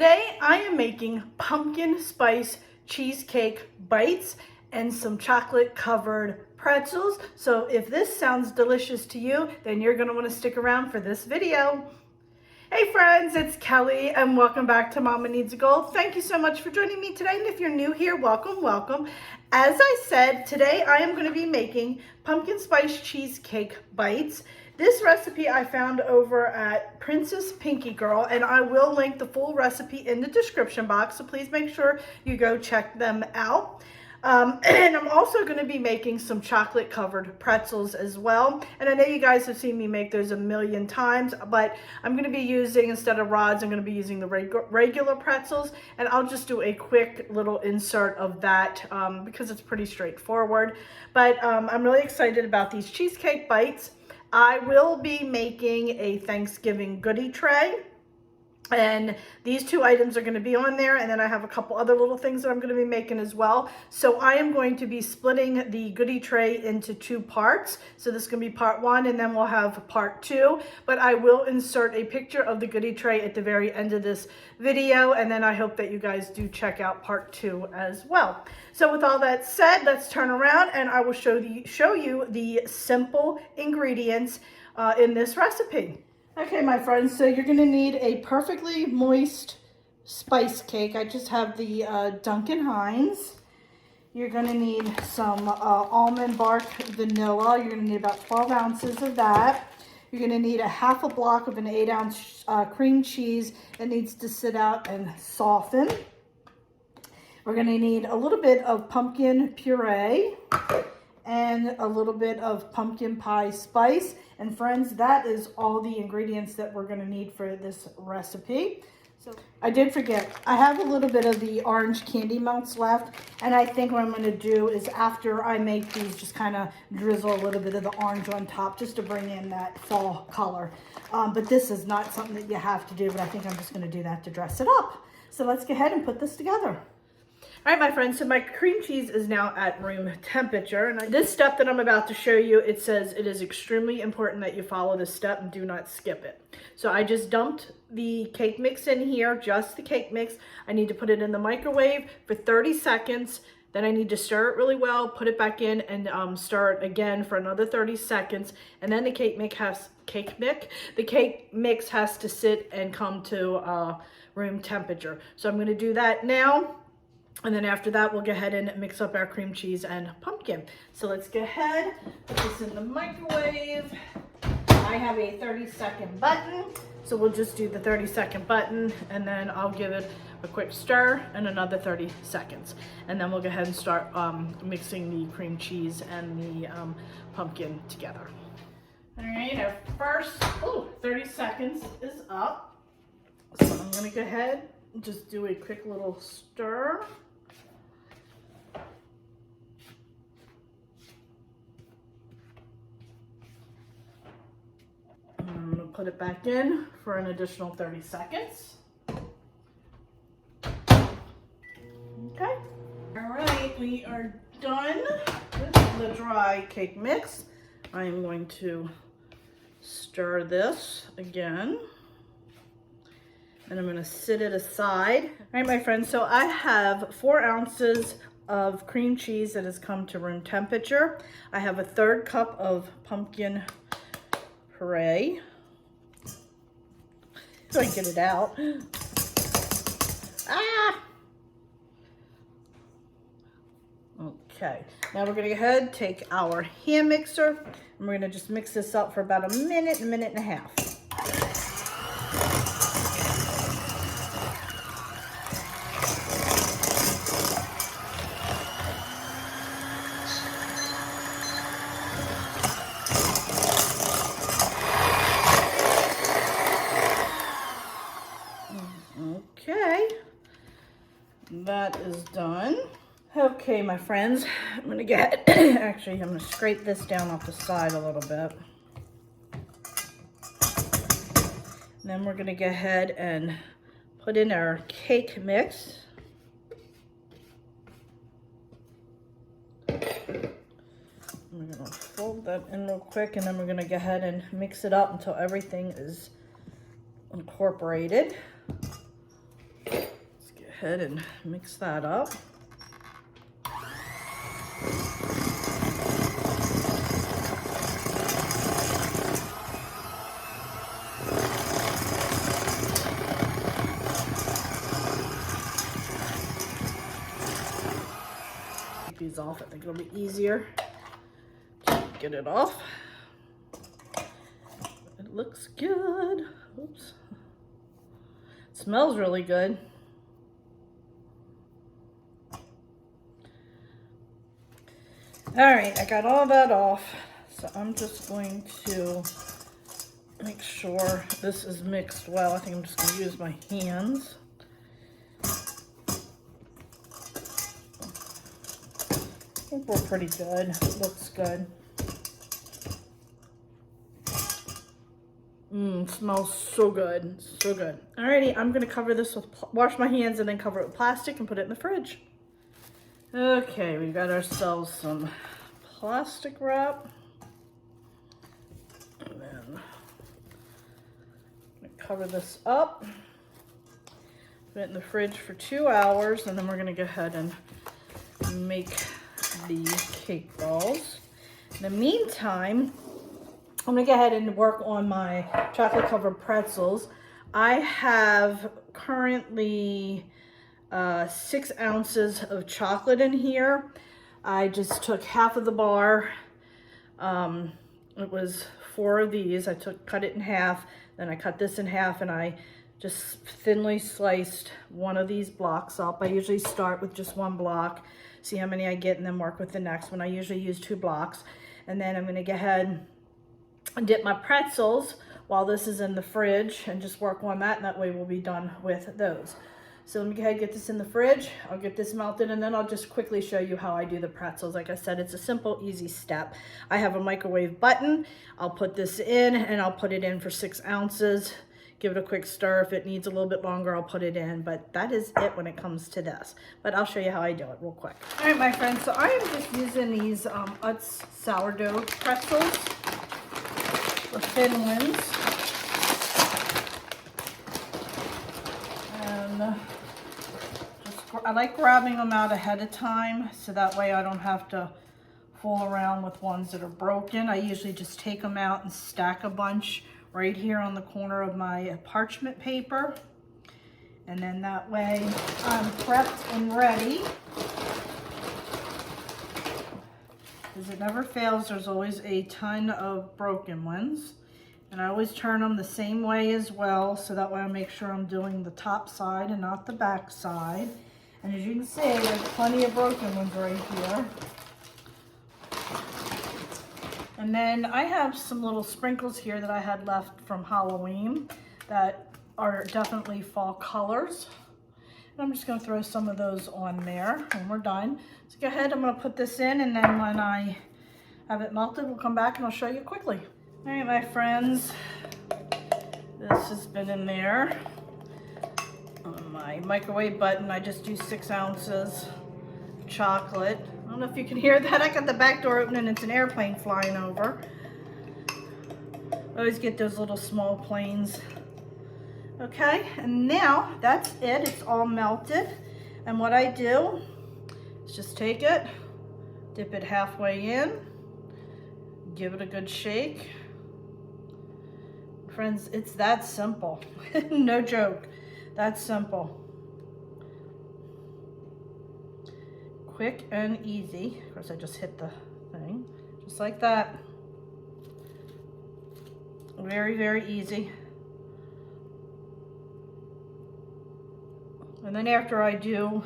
Today I am making pumpkin spice cheesecake bites and some chocolate covered pretzels. So if this sounds delicious to you, then you're gonna wanna stick around for this video. Hey friends, it's Kelly and welcome back to Mama Needs a Goal. Thank you so much for joining me today, and if you're new here, welcome, welcome. As I said, today I am going to be making pumpkin spice cheesecake bites. This recipe I found over at Princess Pinky Girl, and I will link the full recipe in the description box, so please make sure you go check them out. And I'm also going to be making some chocolate covered pretzels as well. And I know you guys have seen me make those a million times, but I'm going to be using, instead of rods, I'm going to be using the regular pretzels. And I'll just do a quick little insert of that because it's pretty straightforward. But I'm really excited about these cheesecake bites. I will be making a Thanksgiving goodie tray. And these two items are going to be on there, and then I have a couple other little things that I'm going to be making as well. So I am going to be splitting the goodie tray into two parts. So this is going to be part one, and then we'll have part two. But I will insert a picture of the goodie tray at the very end of this video, and then I hope that you guys do check out part two as well. So with all that said, let's turn around and I will show you the simple ingredients in this recipe. Okay, my friends, so you're going to need a perfectly moist spice cake. I just have the Duncan Hines. You're going to need some almond bark vanilla. You're going to need about 12 ounces of that. You're going to need a half a block of an 8-ounce cream cheese that needs to sit out and soften. We're going to need a little bit of pumpkin puree and a little bit of pumpkin pie spice. And friends, that is all the ingredients that we're going to need for this recipe. So I did forget, I have a little bit of the orange candy melts left, and I think what I'm going to do is after I make these, just kind of drizzle a little bit of the orange on top just to bring in that fall color. But this is not something that you have to do, but I think I'm just going to do that to dress it up. So let's go ahead and put this together. All right, my friends, so my cream cheese is now at room temperature. And this step that I'm about to show you, it says it is extremely important that you follow this step and do not skip it. So I just dumped the cake mix in here, just the cake mix. I need to put it in the microwave for 30 seconds. Then I need to stir it really well, put it back in, and stir it again for another 30 seconds. And then the cake mix has to sit and come to room temperature. So I'm going to do that now. And then after that, we'll go ahead and mix up our cream cheese and pumpkin. So let's go ahead, put this in the microwave. I have a 30-second button, so we'll just do the 30-second button, and then I'll give it a quick stir and another 30 seconds. And then we'll go ahead and start mixing the cream cheese and the pumpkin together. All right, our first 30 seconds is up. So I'm gonna go ahead and just do a quick little stir. I'm going to put it back in for an additional 30 seconds. Okay. All right, we are done with the dry cake mix. I am going to stir this again. And I'm going to sit it aside. All right, my friends, so I have 4 ounces of cream cheese that has come to room temperature. I have a 1/3 cup of pumpkin puree. So I get it out. Ah! Okay, now we're gonna go ahead, take our hand mixer, and we're gonna just mix this up for about a minute and a half. Okay, that is done. Okay, my friends, I'm gonna get, actually, I'm gonna scrape this down off the side a little bit. And then we're gonna go ahead and put in our cake mix. We're gonna fold that in real quick, and then we're gonna go ahead and mix it up until everything is incorporated. Okay. ahead and mix that up. Take these off. I think it'll be easier to get it off. It looks good. Oops. It smells really good. All right, I got all that off, so I'm just going to make sure this is mixed well. I think I'm just going to use my hands. I think we're pretty good. It looks good. Smells so good, so good. Alrighty, I'm gonna cover this with, wash my hands and then cover it with plastic and put it in the fridge. Okay, we got ourselves some plastic wrap. And then I'm gonna cover this up. Put it in the fridge for 2 hours, and then we're gonna go ahead and make the cake balls. In the meantime, I'm gonna go ahead and work on my chocolate covered pretzels. I have currently 6 ounces of chocolate in here. I just took half of the bar. It was 4 of these. I cut it in half, then I cut this in half, and I just thinly sliced one of these blocks up. I usually start with just 1 block, see how many I get, and then work with the next one. I usually use 2 blocks. And then I'm gonna go ahead and dip my pretzels while this is in the fridge and just work on that, and that way we'll be done with those. So let me go ahead and get this in the fridge. I'll get this melted, and then I'll just quickly show you how I do the pretzels. Like I said, it's a simple, easy step. I have a microwave button. I'll put this in, and I'll put it in for 6 ounces. Give it a quick stir. If it needs a little bit longer, I'll put it in, but that is it when it comes to this. But I'll show you how I do it real quick. All right, my friends, so I am just using these Utz sourdough pretzels, the thin ones. And I like grabbing them out ahead of time, so that way I don't have to fool around with ones that are broken. I usually just take them out and stack a bunch right here on the corner of my parchment paper. And then that way I'm prepped and ready. Because it never fails, there's always a ton of broken ones. And I always turn them the same way as well, so that way I make sure I'm doing the top side and not the back side. And as you can see, there's plenty of broken ones right here. And then I have some little sprinkles here that I had left from Halloween that are definitely fall colors. And I'm just gonna throw some of those on there when we're done. So go ahead, I'm gonna put this in, and then when I have it melted, we'll come back and I'll show you quickly. All right, my friends, this has been in there. On my microwave button, I just do 6 ounces chocolate. I don't know if you can hear that. I got the back door open and it's an airplane flying over. I always get those little small planes. Okay, and now that's it. It's all melted. And what I do is just take it, dip it halfway in, give it a good shake. Friends, it's that simple. No joke. That's simple. Quick and easy. Of course, I just hit the thing. Just like that. Very, very easy. And then after I do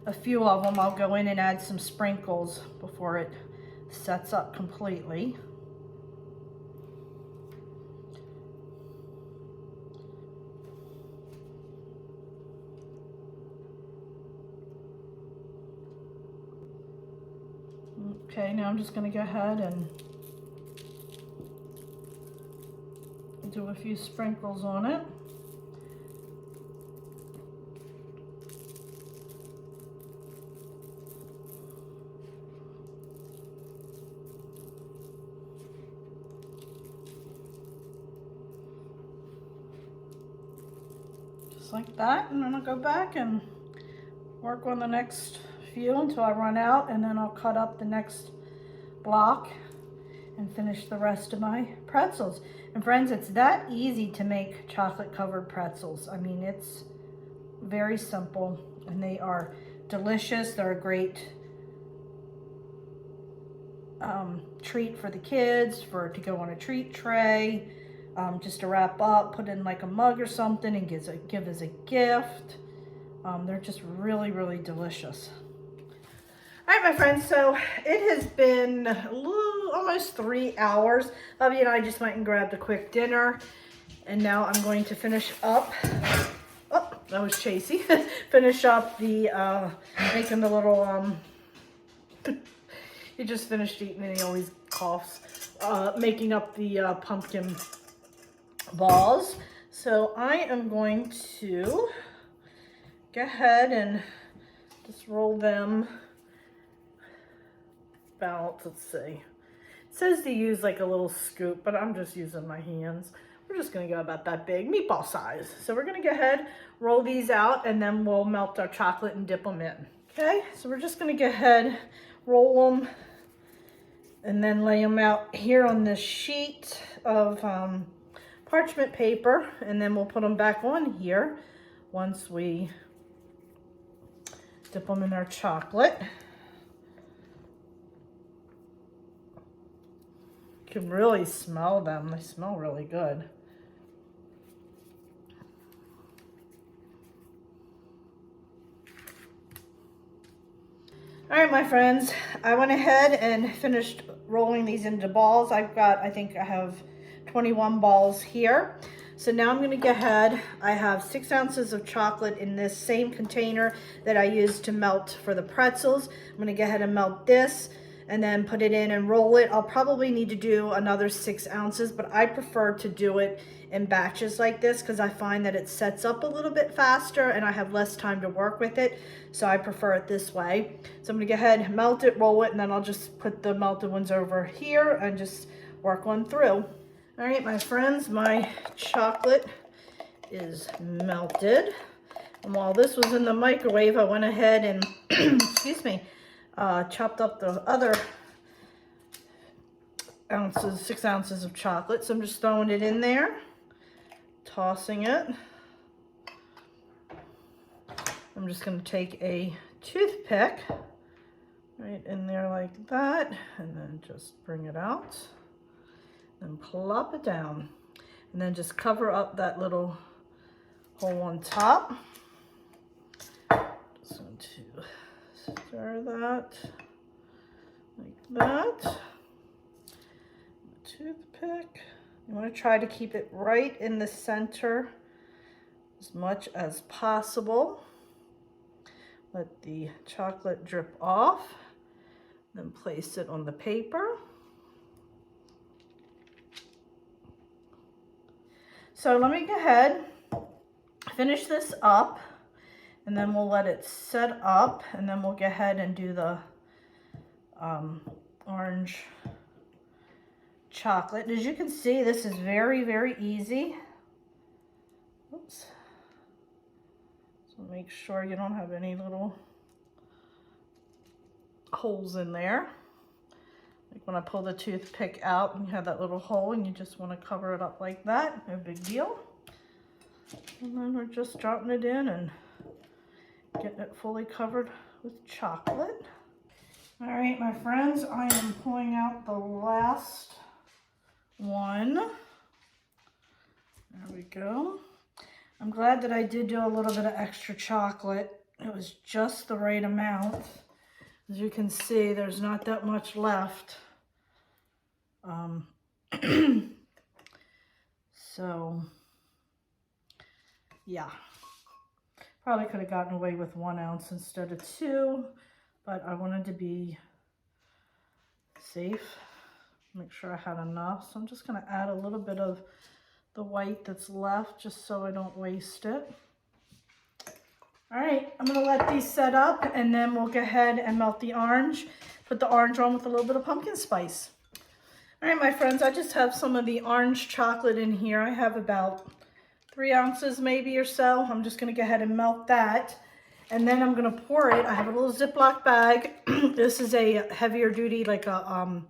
a few of them, I'll go in and add some sprinkles before it sets up completely. Okay, now I'm just going to go ahead and do a few sprinkles on it. Just like that, and then I'll go back and work on the next few until I run out, and then I'll cut up the next block and finish the rest of my pretzels. And friends, it's that easy to make chocolate covered pretzels. I mean, it's very simple and they are delicious. They're a great treat for the kids, to go on a treat tray, just to wrap up, put in like a mug or something and give as a gift. They're just really, really delicious. All right, my friends, so it has been almost 3 hours. Bubby and I just went and grabbed a quick dinner, and now I'm going to finish up. Oh, that was Chasey. Finish up the, making the little, he just finished eating and he always coughs. Making up the pumpkin balls. So I am going to go ahead and just roll them about, let's see. It says to use like a little scoop, but I'm just using my hands. We're just gonna go about that big, meatball size. So we're gonna go ahead, roll these out, and then we'll melt our chocolate and dip them in. Okay, so we're just gonna go ahead, roll them, and then lay them out here on this sheet of parchment paper, and then we'll put them back on here once we dip them in our chocolate. You can really smell them. They smell really good. All right, my friends, I went ahead and finished rolling these into balls. I think I have 21 balls here. So now I'm going to go ahead. I have 6 ounces of chocolate in this same container that I used to melt for the pretzels. I'm going to go ahead and melt this and then put it in and roll it. I'll probably need to do another 6 ounces, but I prefer to do it in batches like this because I find that it sets up a little bit faster and I have less time to work with it. So I prefer it this way. So I'm gonna go ahead, melt it, roll it, and then I'll just put the melted ones over here and just work on through. All right, my friends, my chocolate is melted. And while this was in the microwave, I went ahead and, excuse me, chopped up the other 6 ounces of chocolate. So I'm just throwing it in there, tossing it. I'm just going to take a toothpick right in there like that, and then just bring it out and plop it down, and then just cover up that little hole on top. Just going to stir that like that. Toothpick. You want to try to keep it right in the center as much as possible. Let the chocolate drip off, then place it on the paper. So let me go ahead, finish this up, and then we'll let it set up, and then we'll go ahead and do the orange chocolate. As you can see, this is very, very easy. Oops. So make sure you don't have any little holes in there. Like when I pull the toothpick out and you have that little hole and you just want to cover it up like that, no big deal. And then we're just dropping it in and getting it fully covered with chocolate. All right, my friends, I am pulling out the last one. There we go. I'm glad that I did do a little bit of extra chocolate. It was just the right amount. As you can see, there's not that much left. So, yeah. Probably could have gotten away with 1 ounce instead of 2, but I wanted to be safe. Make sure I had enough. So I'm just going to add a little bit of the white that's left just so I don't waste it. All right, I'm gonna let these set up and then we'll go ahead and melt the orange. Put the orange on with a little bit of pumpkin spice. All right, my friends, I just have some of the orange chocolate in here. I have about 3 ounces maybe or so. I'm just gonna go ahead and melt that. And then I'm gonna pour it. I have a little Ziploc bag. This is a heavier duty, like a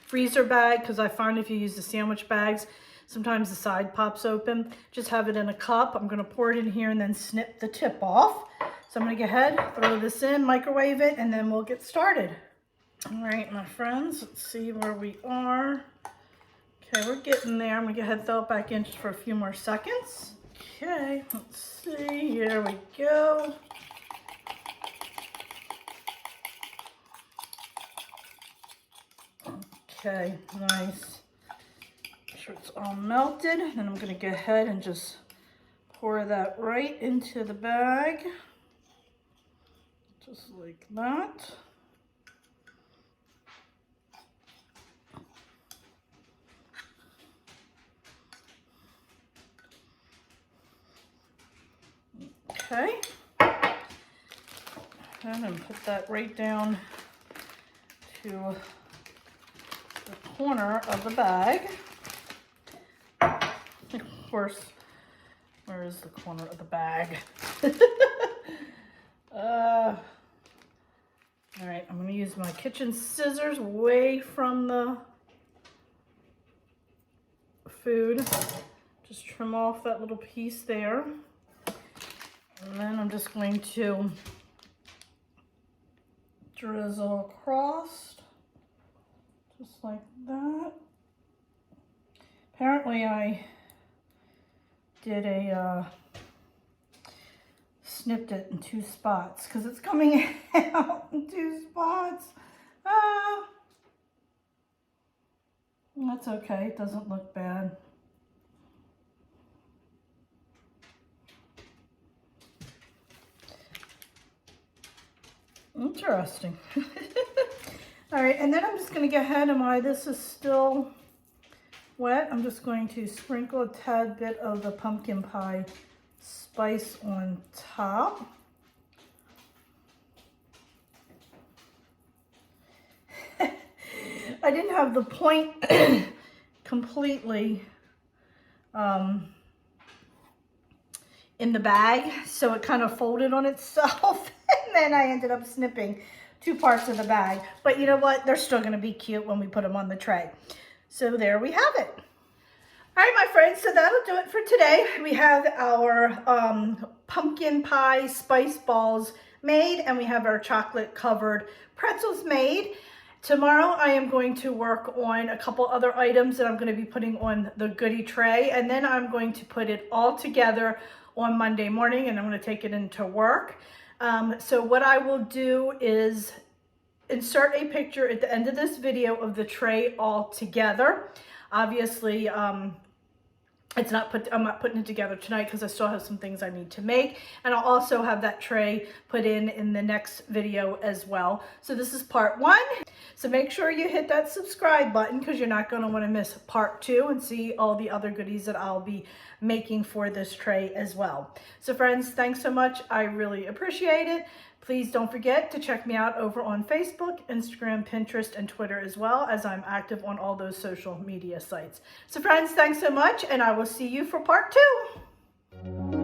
freezer bag, because I find if you use the sandwich bags, sometimes the side pops open. Just have it in a cup. I'm gonna pour it in here and then snip the tip off. So I'm gonna go ahead, throw this in, microwave it, and then we'll get started. All right, my friends, let's see where we are. Okay, we're getting there. I'm gonna go ahead and throw it back in just for a few more seconds. Okay, let's see, here we go. Okay, nice. Make sure it's all melted. Then I'm gonna go ahead and just pour that right into the bag. Just like that. Okay. And then put that right down to the corner of the bag. Of course, where is the corner of the bag? All right, I'm gonna use my kitchen scissors away from the food. Just trim off that little piece there. And then I'm just going to drizzle across, just like that. Apparently I did snipped it in 2 spots because it's coming out in 2 spots. That's okay, it doesn't look bad. Interesting. All right, and then I'm just going to go ahead and while this is still wet, I'm just going to sprinkle a tad bit of the pumpkin pie spice on top. I didn't have the point completely in the bag, so it kind of folded on itself. And then I ended up snipping 2 parts of the bag. But you know what? They're still going to be cute when we put them on the tray. So there we have it. All right, my friends, so that'll do it for today. We have our pumpkin pie spice balls made, and we have our chocolate covered pretzels made. Tomorrow I am going to work on a couple other items that I'm going to be putting on the goodie tray, and then I'm going to put it all together on Monday morning, and I'm going to take it into work. So what I will do is insert a picture at the end of this video of the tray all together. Obviously, I'm not putting it together tonight because I still have some things I need to make. And I'll also have that tray put in the next video as well. So this is part 1. So make sure you hit that subscribe button because you're not going to want to miss part 2 and see all the other goodies that I'll be making for this tray as well. So friends, thanks so much. I really appreciate it. Please don't forget to check me out over on Facebook, Instagram, Pinterest, and Twitter as well, as I'm active on all those social media sites. So friends, thanks so much, and I will see you for part 2.